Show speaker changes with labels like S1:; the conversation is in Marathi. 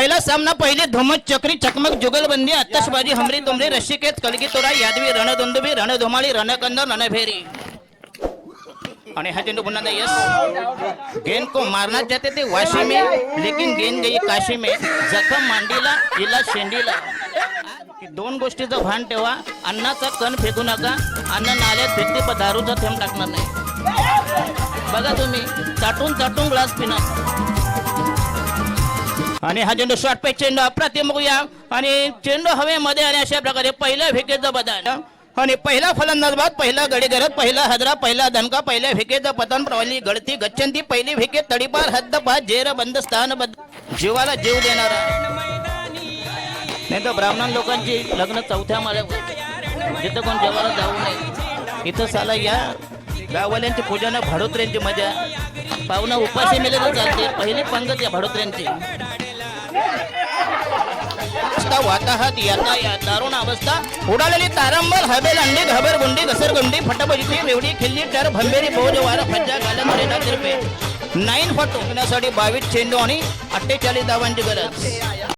S1: पहिला सामना पहिली धुमत चक्री चकमक जुगलबंदी आतशबाजी हमरी तुमरी रशिकेत कलगी तोरा यादवी रणदुंदुभी रणधुमाळी रणकंदर रणभेरी आणि हा चेंडू पुन्हा यस गेंद को मारना चाहते थे वाशी में लेकिन गेंद गई काशी में जखम मांडीला इला शेंडीला दोन गोष्टीचं भान ठेवा अन्नाचा कण फेकू नका अन्न नाल्यात फेकते पण दारूचा थेंब टाकणार नाही बघा तुम्ही चाटून चाटून ग्लास पिणार आणि हा चेंडू शॉर्ट पे चेंडू अप्रतिम बघूया आणि चेंडू हवेमध्ये आणि अशा प्रकारे पहिल्या फेकेचं बदल आणि पहिला फलंदाज बाद पहिला गडी करत पहिला हजरा पहिला धनका पहिल्या फेकेचं पतन प्रवाली गळती गच्छंती पहिली फेके तडीपार हद्द पार जेर बंद स्थान बद्द जीवाला जीव देणारा नाही तर ब्राह्मण लोकांची लग्न चौथ्या माळ्यावर जिथं कोण जेवायला जाऊ नये इथं साला या गाववाल्यांची पूजन भाडोत्र्यांची मजा पाहुणा उपाशी मेले तर चालते पहिली पंगत या भाडोत्र्यांची वाताहत यातायात दारुण अवस्था उडालेली तारंबल हबेल अंडी घबर गुंडी घसरगुंडी फटबजी रेवडी खिल्ली टर भंबेरी बोज वार फज्जा गालन रेडा तिरपे 9 फट होण्यासाठी 22 चेंडू आणि 48 धावांची गरज